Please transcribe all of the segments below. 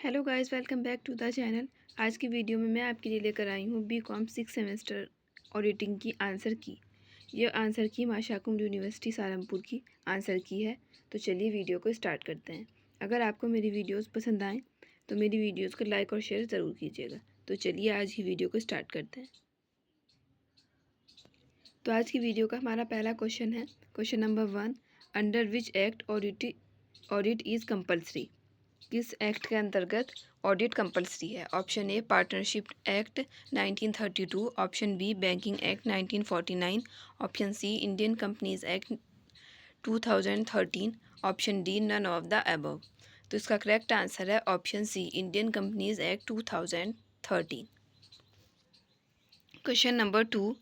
Hello guys, welcome back to the channel. आज की video में मैं आपके लिए लेकर आई हूँ बीकॉम 6 सेमेस्टर ऑडिटिंग की आंसर की। यह आंसर की माशाकुम यूनिवर्सिटी सहारनपुर की आंसर की है। तो चलिए वीडियो को स्टार्ट करते हैं। अगर आपको मेरी वीडियोस पसंद आएँ तो मेरी वीडियोस को लाइक और शेयर ज़रूर कीजिएगा। तो चलिए आज की वीडियो को स्टार्ट करते हैं। तो आज की वीडियो का हमारा पहला क्वेश्चन है question number 1, under which act audit is compulsory. किस एक्ट के अंतर्गत ऑडिट कंपल्सरी है। Option A partnership act 1932, option B banking act 1949, option C Indian companies act 2013, option D none of the above. तो इसका correct answer है option C Indian companies act 2013। Question number 2,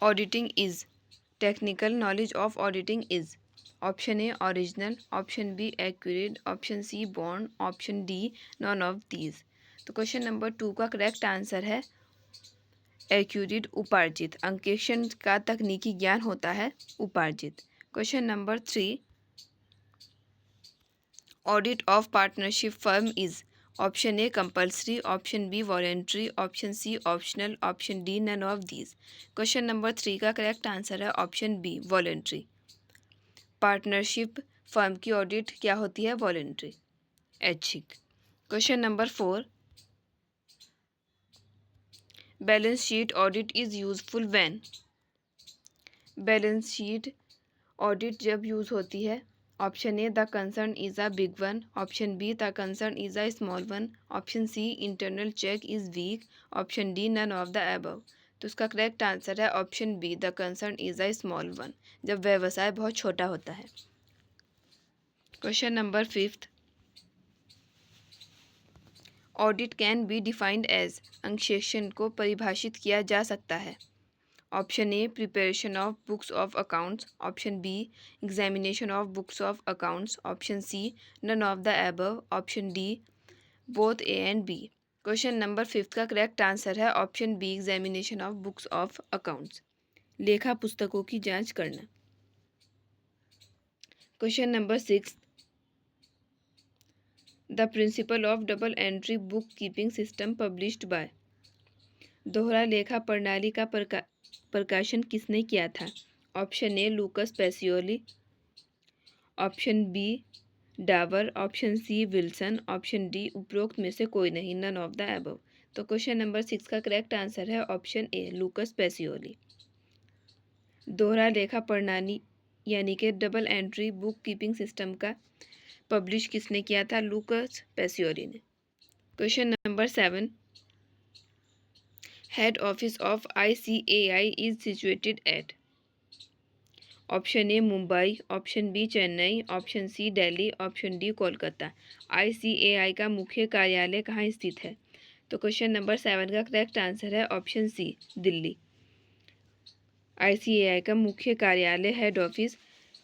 auditing is technical knowledge of auditing is. Option A original, option B accurate, option C bond, option D none of these. तो question number 2 का correct answer है accurate, उपार्जित। अंकेक्षण का तकनीकी ज्ञान होता है उपार्जित। Question number 3, audit of partnership firm is. Option A compulsory, option B voluntary, option C optional, option D none of these. Question number 3 का करेक्ट आंसर है option B voluntary. Partnership firm की ऑडिट क्या होती है, voluntary, ऐच्छिक। Question number 4, balance sheet audit is useful when. Balance sheet audit जब use होती है। Option A the concern is a big one, option B the concern is a small one, option C internal check is weak, option D none of the above. तो उसका correct answer है option B the concern is a small one, जब व्यवसाय बहुत छोटा होता है। Question number 5, audit can be defined as. अंकेक्षण को परिभाषित किया जा सकता है। Option A preparation of books of accounts, option B examination of books of accounts, option C none of the above, option D both A and B. Question number 5 का correct answer है option B examination of books of accounts, लेखा पुस्तकों की जांच करना। Question number 6, the principle of double entry book keeping system published by. दोहरा लेखा प्रणाली का प्रकाशन किसने किया था। Option A Lucas Pacioli, option B Dawar, option C Wilson, option D उपरोक्त में से कोई नहीं, नन ऑफ द अबव। तो क्वेश्चन नंबर 6 का करेक्ट आंसर है ऑप्शन ए लूकस पेसियोली। दोहरा लेखा प्रणाली यानी कि double entry book keeping system का पब्लिश किसने किया था, लूकस पेसियोली ने। Question number 7, head office of ICAI is situated at. Option A Mumbai, option B Chennai, option C Delhi, option D Kolkata. ICAI का मुख्य कार्यालय कहाँ स्थित है। तो क्वेश्चन नंबर 7 का करेक्ट आंसर है ऑप्शन सी दिल्ली। ICAI का मुख्य कार्यालय हेड ऑफिस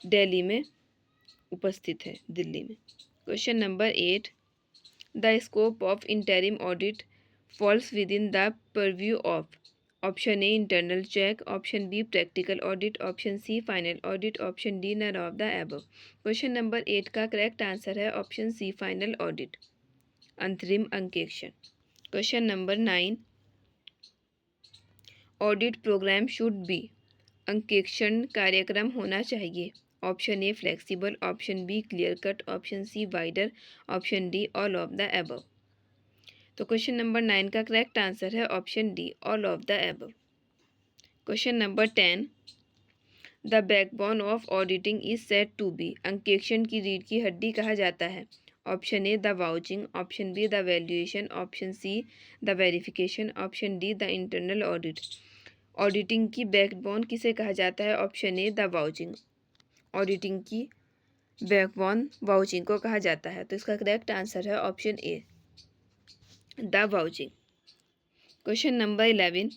दिल्ली में उपस्थित है, दिल्ली में। Question number 8, the scope of interim audit falls within the purview of. Option A internal check, option B practical audit, option C final audit, option D none of the above. Question number 8 का correct answer है option C final audit, अंतरिम अंकेक्षण। Question number 9, audit programme should be. अंकेक्षण कार्यक्रम होना चाहिए। Option A flexible, option B clear cut, option C wider, option D all of the above. तो question number 9 का करेक्ट आंसर है option D all of the above. Question number 10, the backbone of auditing is said to be. अंकेक्षण की रीढ़ की हड्डी कहा जाता है। Option A the vouching, option B the valuation, option C the verification, option D the internal audit. Auditing की backbone किसे कहा जाता है। Option A the vouching. Auditing की बैकबोन वाउचिंग को कहा जाता है। तो इसका करेक्ट आंसर है option A the vouching. Question number 11,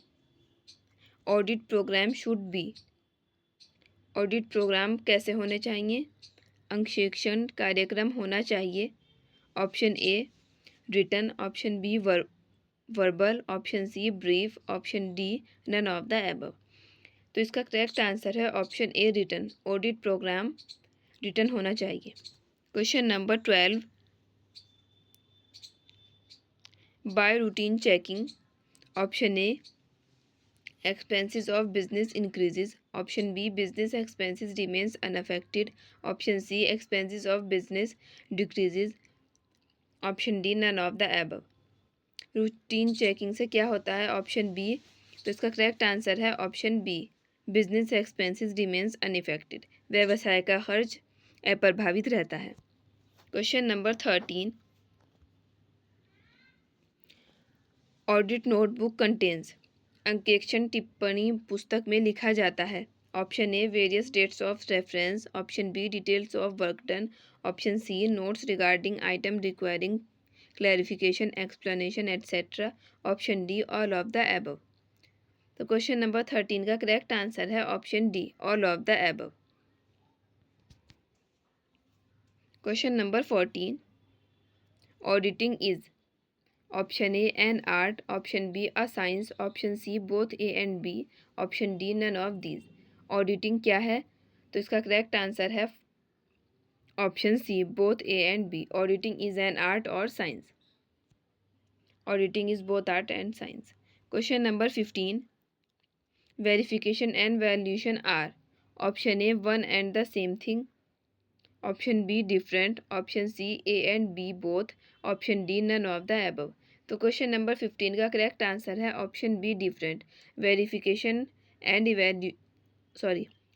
audit programme should be. Audit programme कैसे होने चाहिए। अंकेक्षण कार्यक्रम होना चाहिए। Option A written, option B verbal, option C brief, option D none of the above. तो इसका करेक्ट आंसर है option A written. Audit programme written होना चाहिए। Question number 12, by routine checking. Option A expenses of business increases. Option B business expenses remains unaffected. Option C expenses of business decreases. Option D none of the above. Routine checking से क्या होता है? Option B. तो इसका correct answer है option B, business expenses remains unaffected. व्यवसाय का खर्च अप्रभावित रहता है। Question number 13, audit notebook contains. अंकेक्षण टिप्पणी पुस्तक में लिखा जाता है। Option A various dates of reference. Option B details of work done. Option C notes regarding item requiring clarification explanation etcetera. Option D all of the above. तो question number 13 का correct answer है option D all of the above. Question number 14, auditing is. Option A an art. Option B a science. Option C both A and B. Option D none of these. Auditing क्या है? तो इसका correct answer है option C both A and B. Auditing is an art और science. Auditing is both art and science. Question number 15, verification and valuation are. Option A one and the same thing. Option B different. Option C A and B both. Option D none of the above. तो question number 15 का correct answer है option B different. Verification and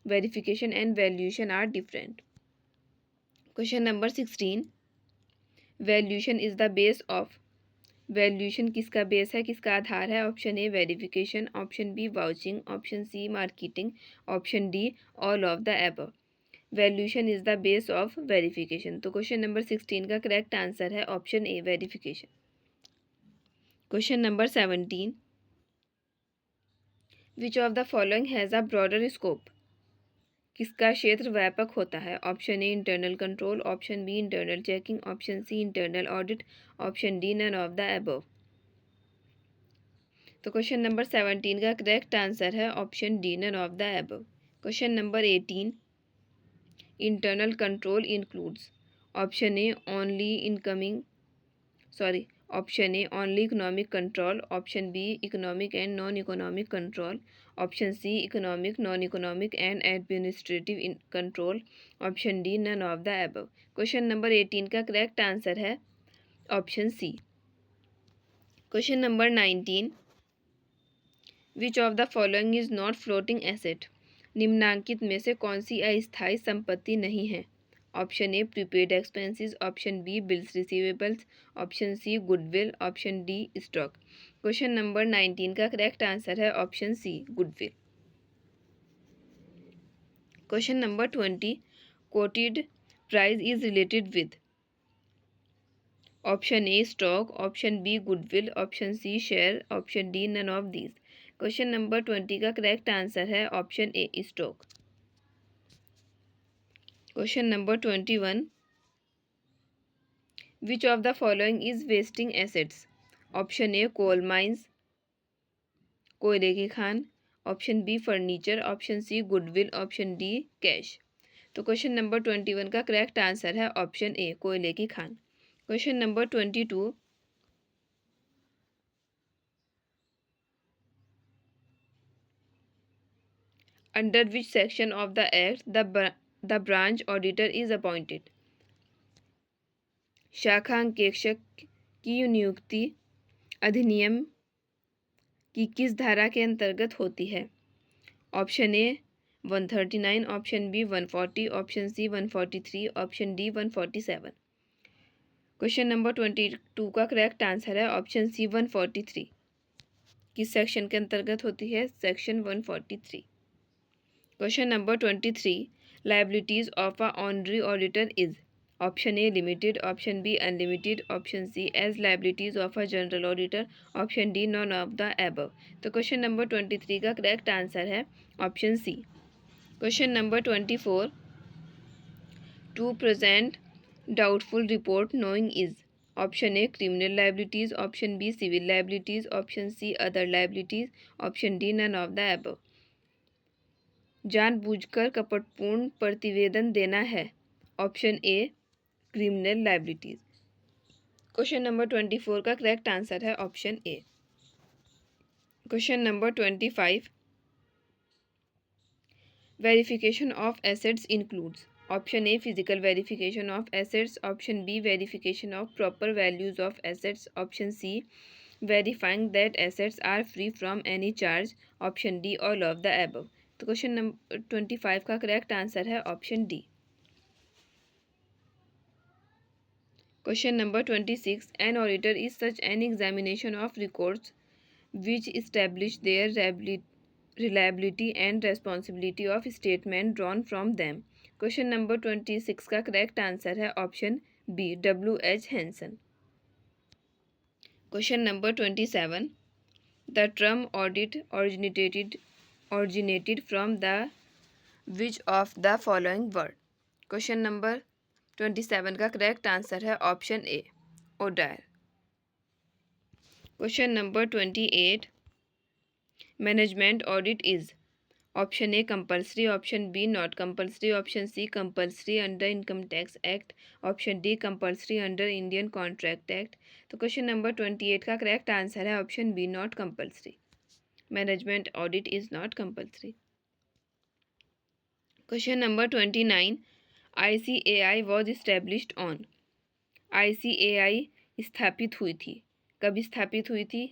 verification and valuation are different. Question number 16, valuation is the base of. Valuation किसका base है, किसका आधार है? Option A verification. Option B vouching. Option C marketing. Option D all of the above. Valuation is the base of verification. तो question number 16 का correct answer है option A verification. Question number 17, which of the following has a broader scope. किसका क्षेत्र व्यापक होता है? Option A internal control. Option B internal checking. Option C internal audit. Option D none of the above. तो question number 17 का correct answer है option D none of the above. Question number 18, internal control includes. Option A only incoming option A only economic control. Option B economic and non economic control. Option C economic non economic and administrative control. Option D none of the above. Question number 18 का correct answer है option C. Question number 19, which of the following is not floating asset. निम्नांकित में से कौन सी अस्थायी संपत्ति नहीं है? Option A prepaid expenses. Option B bills receivables. Option C goodwill. Option D stock. Question number 19 का करेक्ट आंसर है option C goodwill. Question number 20, quoted price is related with. Option A stock. Option B goodwill. Option C share. Option D none of these. Question number 20 का correct answer है option A stock. Question number 21, which of the following is wasting assets. Option A coal mines, कोयले की खान। Option B furniture. Option C goodwill. Option D cash. तो question number 21 का correct answer है option ए कोयले की Khan. Question number 22, under which section of the act the branch auditor is appointed. शाखा अंकेक्षक की नियुक्ति अधिनियम की किस धारा के अंतर्गत होती है? Option A 139। Option B 140। Option C 143। Option D 147। Question number 22 का करेक्ट आंसर है ऑप्शन सी 143। किस सेक्शन के अंतर्गत होती है? Section 143। Question number 23, liabilities of a honorary auditor is. Option A limited. Option B unlimited. Option C as liabilities of a general auditor. Option D none of the above. तो question number 23 का correct answer है option C. Question number 24, to present doubtful report knowing is. Option A criminal liabilities. Option B civil liabilities. Option C other liabilities. Option D none of the above. जानबूझकर कपटपूर्ण प्रतिवेदन देना है। Option A criminal liabilities. Question number 24 का correct answer है option A. Question number 25, verification of assets includes option A physical verification of assets, option B verification of proper values of assets, option C verifying that assets are free from any charge, option D all of the above. तो question number 25 का correct answer है option D. Question number 26, an auditor is such an examination of records which establish their reliability and responsibility of statement drawn from them। Question number 26 का correct answer है option B W.H. Hanson. Question number 27, the term audit originated from the which of the following word। Question number 27 का correct answer है option A audire. Question number 28, management audit is option A compulsory, option B not compulsory, option C compulsory under income tax act, option D compulsory under Indian contract act. तो question number 28 का correct answer है option B not compulsory. Management audit is not compulsory. Question number 29, ICAI was established on. ICAI स्थापित हुई थी, कब स्थापित हुई थी?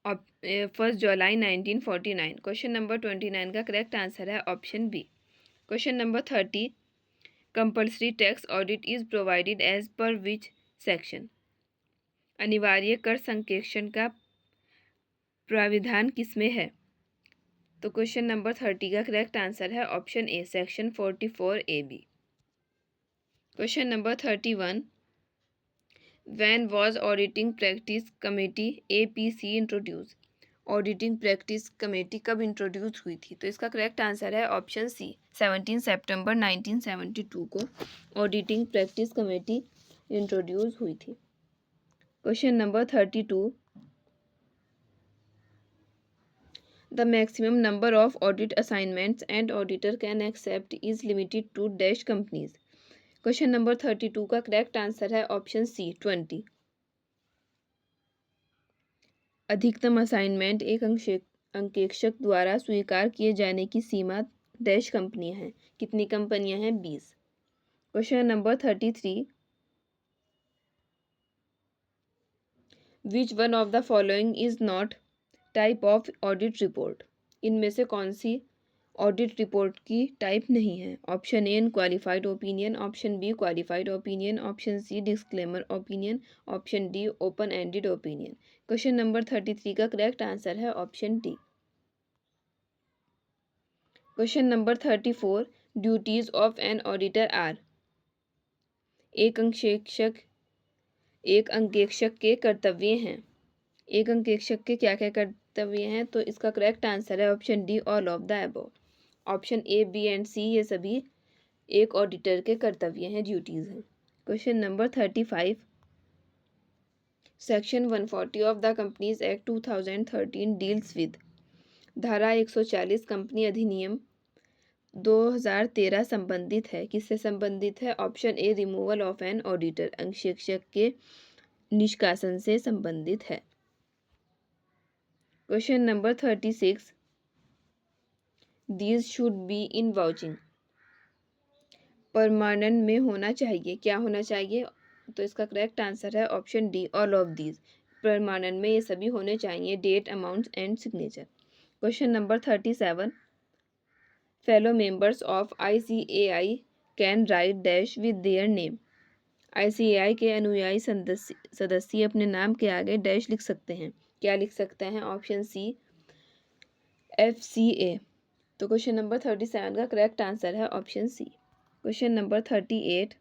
1 जुलाई 1949। क्वेश्चन नंबर 29 का करेक्ट आंसर है option B. Question number 30, compulsory tax audit is provided as per which section. अनिवार्य कर संकेक्षण का प्राविधान किसमें है? तो क्वेश्चन नंबर 30 का करेक्ट आंसर है option A section 44AB। Question number 31, when was auditing practice committee APC introduce. Auditing practice committee कब introduce हुई थी? तो इसका करेक्ट आंसर है ऑप्शन सी 17 सितंबर 1972 को ऑडिटिंग प्रैक्टिस कमेटी इंट्रोड्यूस हुई थी। Question number 32, the maximum number of audit assignments and auditor can accept is limited to dash companies. Question number 32 का करेक्ट आंसर है ऑप्शन सी 20। अधिकतम assignment एक अंकेक्षक द्वारा स्वीकार किए जाने की सीमा डैश कंपनियां हैं। कितनी कंपनियां हैं? 20। Question number 33, which one of the following is not type of audit report. इनमें से कौन सी ऑडिट रिपोर्ट की टाइप नहीं है? Option A qualified opinion, option B qualified opinion, option C disclaimer opinion, option D open ended opinion. Question number 33 का correct answer है option D. Question number 34, duties of an auditor are. एक अंकेक्षक के कर्तव्य हैं। एक अंकेक्षक के क्या क्या कर्तव्य हैं? तो इसका करेक्ट आंसर है option D all of the above. Option A B and C ये सभी एक ऑडिटर के कर्तव्य हैं, ड्यूटीज हैं। Question number 35, section 140 of the companies act 2013 deals with. धारा 140 कंपनी अधिनियम 2013 संबंधित है, किससे संबंधित है? Option A removal of an auditor, अंकेक्षक के निष्कासन से संबंधित है। Question number 36, these should be in vouching. Permanent में होना चाहिए, क्या होना चाहिए? तो इसका करेक्ट आंसर है option D all of these. Permanent में ये सभी होने चाहिए, date, amount and signature. Question number 37, fellow members of ICAI can write dash with their name. ICAI के अनुयायी सदस्य अपने नाम के आगे डैश लिख सकते हैं, क्या लिख सकते हैं? Option C FCA। तो क्वेश्चन नंबर 37 का करेक्ट आंसर है option C. Question number 38,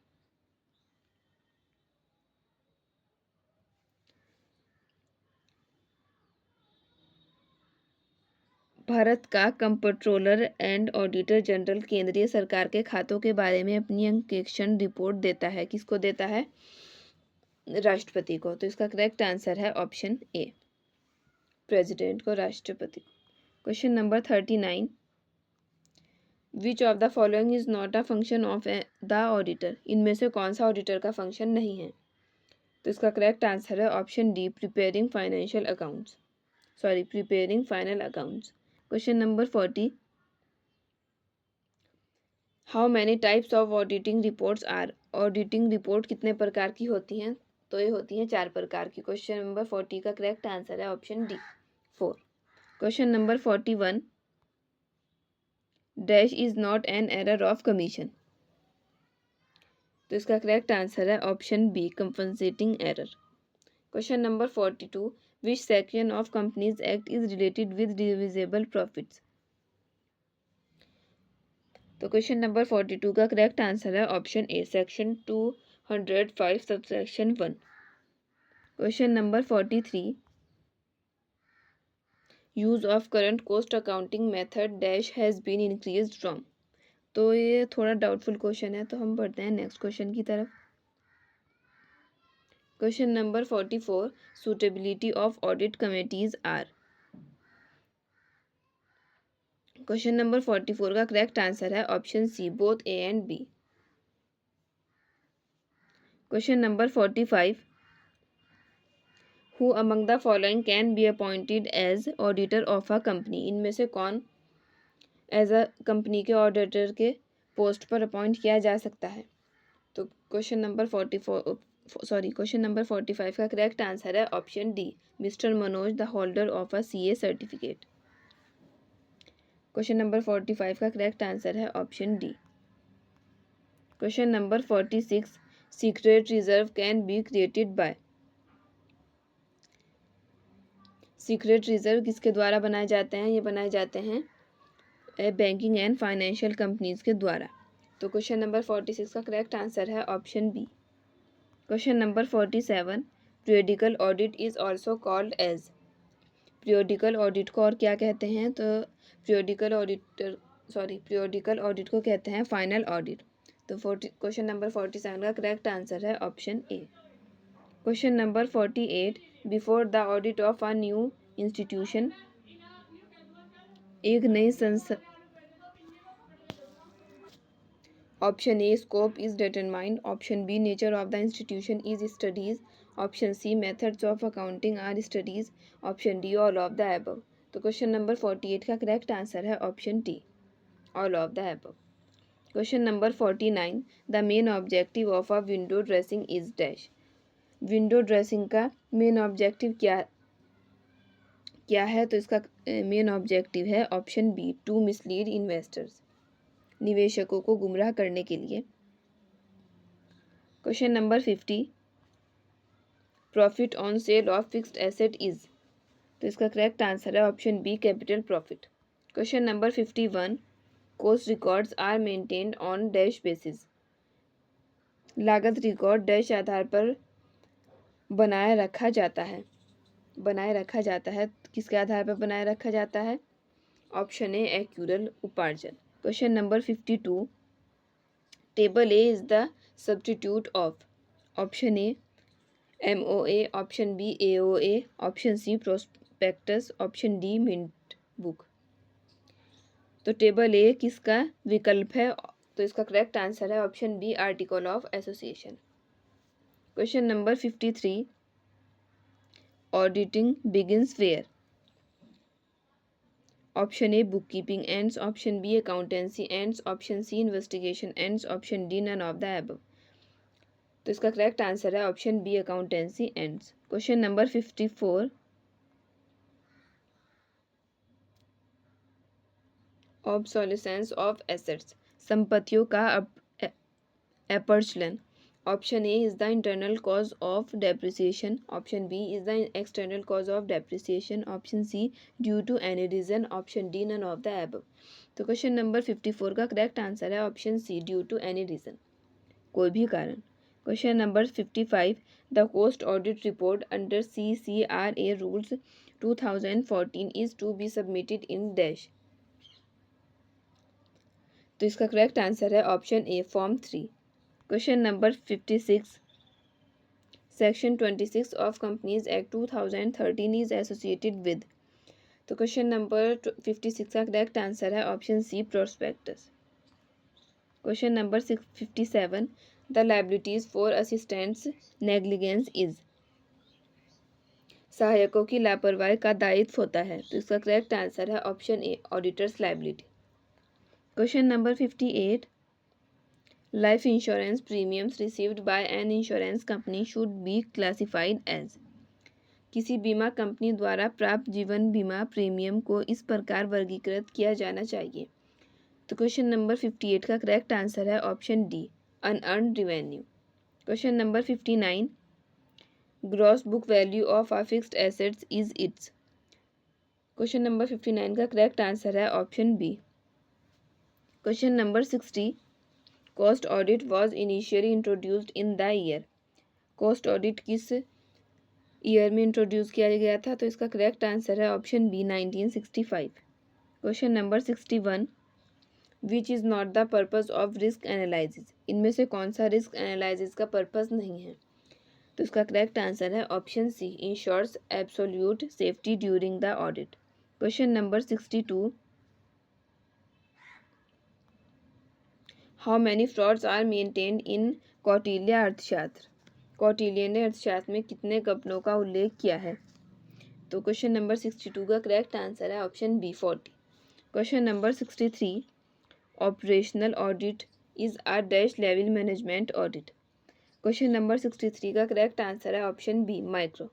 Bharat का कंप्ट्रोलर एंड ऑडिटर जनरल केंद्रीय सरकार के खातों के बारे में अपनी अंकेक्षण रिपोर्ट देता है, किसको देता है? राष्ट्रपति को। तो इसका करेक्ट आंसर है ऑप्शन ए प्रेसिडेंट को, राष्ट्रपति को। Question number 39, which of the following is not a function of the auditor. इनमें से कौन सा ऑडिटर का फंक्शन नहीं है? तो इसका करेक्ट आंसर है option D, preparing final accounts. Question number 40, how many types of auditing reports are. Auditing report कितने प्रकार की होती हैं? तो ये होती हैं 4 प्रकार की। क्वेश्चन नंबर 40 का करेक्ट आंसर है option D, 4। Question number 41, dash is not an error of commission. तो इसका करेक्ट आंसर है option B, compensating error. Question number 42, which section of companies act is related with divisible profits. तो question number 42 का correct answer है option A, section 205 subsection 1। Question number 43, use of current cost accounting method dash has been increased from. तो ये थोड़ा doubtful question है, तो हम बढ़ते हैं नेक्स्ट क्वेश्चन की तरफ। Question number 44, suitability of audit committees are. Question number 44 का करेक्ट आंसर है option C, both A and B. Question number 45, who among the following can be appointed as auditor of a company. इनमें से कौन as a company के auditor के post पर appoint किया जा सकता है? तो क्वेश्चन नंबर 45 का करेक्ट आंसर है option D, mister Manoj, the holder of a CA certificate. Question number 45 का करेक्ट आंसर है option D. Question number 46, secret reserve can be created by. Secret reserve किसके द्वारा बनाए जाते हैं? ये बनाए जाते हैं बैंकिंग एंड फाइनेंशियल कंपनीज के द्वारा। तो क्वेश्चन नंबर 46 का करेक्ट आंसर है option B. Question number 47, periodical audit is also called as. Periodical audit को और क्या कहते हैं? तो पीरियडिकल ऑडिट को कहते हैं फाइनल ऑडिट। तो क्वेश्चन नंबर 47 का करेक्ट आंसर है option A. Question number 48, before the audit of a new institution. एक नई संस्था। Option A, scope is determined. Option B, nature of the institution is studies. Option C, methods of accounting are studies. Option D, all of the above. तो question number 48 का correct answer है option D, all of the above. Question number 49, the main objective of a window dressing is dash. Window dressing का main objective क्या है? तो इसका main objective है option B, to mislead investors, निवेशकों को गुमराह करने के लिए। Question number 50, profit on sale of fixed asset is. तो इसका करेक्ट आंसर है option B, capital profit. Question number 51, cost records are maintained on dash basis. लागत रिकॉर्ड डैश आधार पर बनाए रखा जाता है। किसके आधार पर बनाए रखा जाता है? ऑप्शन ए, एक्यूरल उपार्जन। Question number 52, table A is the substitute of. Option A, MOA, option B, AOA, option C, prospectus, option D, mint book. तो टेबल ए किसका विकल्प है? तो इसका करेक्ट आंसर है option B, article of association. Question number 53, auditing begins where. Option A, book keeping ends. Option B, accountancy ends. Option C, investigation ends. Option D, none of the above. तो इसका correct answer है option B, accountancy ends. Question number 54, obsolescence of assets, संपत्तियों का अपरचलन। Option A is the internal cause of depreciation. Option B is the external cause of depreciation. Option C, due to any reason. Option D, none of the above. तो question number 54 का correct answer है option C, due to any reason, कोई भी कारण। Question number 55, the cost audit report under CCRA rules 2014 is to be submitted in dash. तो इसका correct answer है option A, form 3। Question number 56, section 26 of companies act 2013 is associated with. तो question number 56 का correct answer है option C, prospectus. Question number 57, the liabilities for assistants negligence is. सहायकों की लापरवाही का दायित्व होता है। तो इसका करेक्ट आंसर है option A, auditor's liability. Question number 58, life insurance premiums received by an insurance company should be classified as. किसी बीमा कंपनी द्वारा प्राप्त जीवन बीमा प्रीमियम को इस प्रकार वर्गीकृत किया जाना चाहिए। तो क्वेश्चन नंबर 58 का करेक्ट आंसर है option D, unearned revenue. Question number 59, gross book value of a fixed assets is its. Question number 59 का करेक्ट आंसर है option B. Question number 60, cost audit was initially introduced in the year. Cost audit किस year में introduce किया गया था? तो इसका correct answer है option B, 1965। Question number 61, which is not the purpose of risk analysis. इनमें से कौन सा रिस्क एनालिसिस का पर्पज़ नहीं है? तो इसका करेक्ट आंसर है option C, ensures absolute safety during the audit. Question number 62, how many frauds are maintained in Kautilya Arthashastra. Kautilya ने अर्थशास्त्र में कितने गबनों का उल्लेख किया है? तो क्वेश्चन नंबर 62 का करेक्ट आंसर है option B, 40। Question number 63, operational audit is a dash level management audit. Question number 63 का करेक्ट आंसर है option B, micro.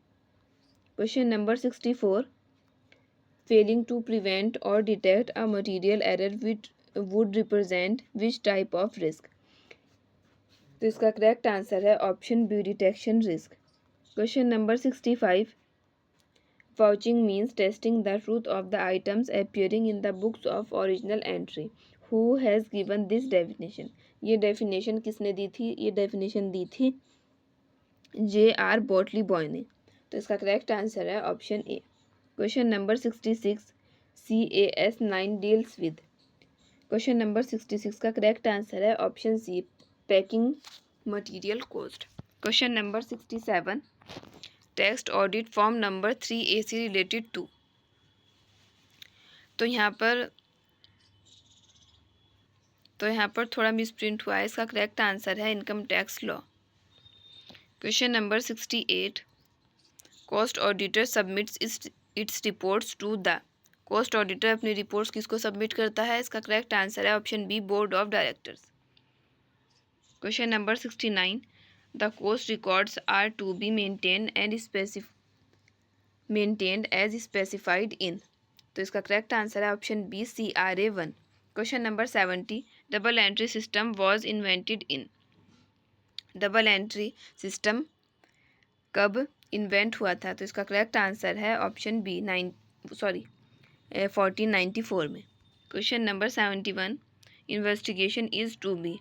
Question number 64, failing to prevent or detect a material error which would represent which type of risk. तो इसका correct answer है option B, detection risk. Question number 65, vouching means testing the truth of the items appearing in the books of original entry. Who has given this definition? ये definition किसने दी थी? ये definition दी थी J.R. बॉटली boy ने। तो इसका correct answer है option A. Question number 66, CAS 9 deals with. Question number 66 का करेक्ट आंसर है option C, packing material cost. Question number 67, text audit form number 3AC related to. तो यहाँ पर थोड़ा मिसप्रिंट हुआ है। इसका करेक्ट आंसर है income tax law. Question number 68, cost auditor submits its reports to the. Cost auditor अपनी reports किसको सबमिट करता है? इसका करेक्ट आंसर है option B, board of directors. Question number 69, the cost records are to be maintained as specified in. तो इसका correct answer है option B, CRA 1। Question number 70, double entry system was invented in. Double entry system कब invent हुआ था? तो इसका correct answer है option B, 1494 में। Question number 71, investigation is to be.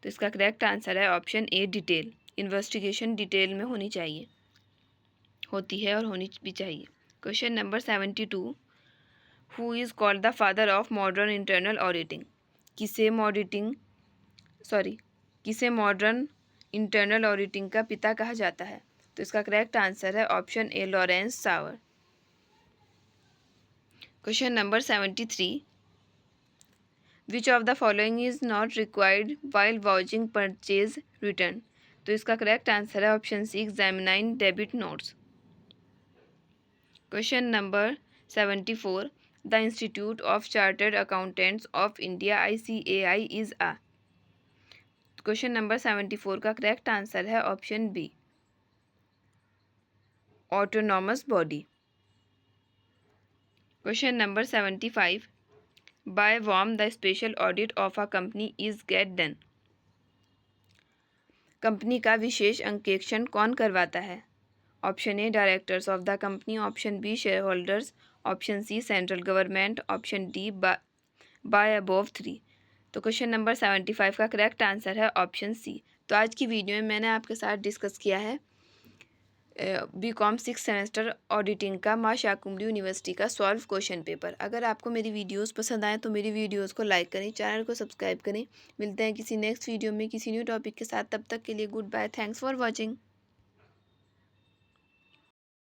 तो इसका करेक्ट आंसर है ऑप्शन ए, डिटेल। इन्वेस्टिगेशन डिटेल में होनी चाहिए, होती है और होनी भी चाहिए। Question number 72, who is called the father of modern internal auditing. किसे मॉडर्न इंटरनल ऑडिटिंग का पिता कहा जाता है? तो इसका करेक्ट आंसर है option A, Lawrence Sawyer. Question number 73, which of the following is not required while vouching purchase return. तो इसका करेक्ट आंसर है option C, examining debit notes. Question number 74, the institute of chartered accountants of India ICAI is a. Question number 74 का correct answer है option B, autonomous body. Question number 75, by whom the special audit of a company is get done. Company का विशेष अंकेक्षण कौन करवाता है? Option A, directors of the company. Option B, share holders. Option C, central government. Option D, by above 3। तो question number 75 का correct answer है option सी। तो आज की वीडियो में मैंने आपके साथ डिस्कस किया है BCom 6 सेमेस्टर ऑडिटिंग का मां शाकुंभरी यूनिवर्सिटी का सॉल्व क्वेश्चन पेपर। अगर आपको मेरी वीडियोस पसंद आए तो मेरी वीडियोस को लाइक करें, चैनल को सब्सक्राइब करें। मिलते हैं किसी नेक्स्ट वीडियो में किसी न्यू टॉपिक के साथ। तब तक के लिए goodbye, thanks for watching.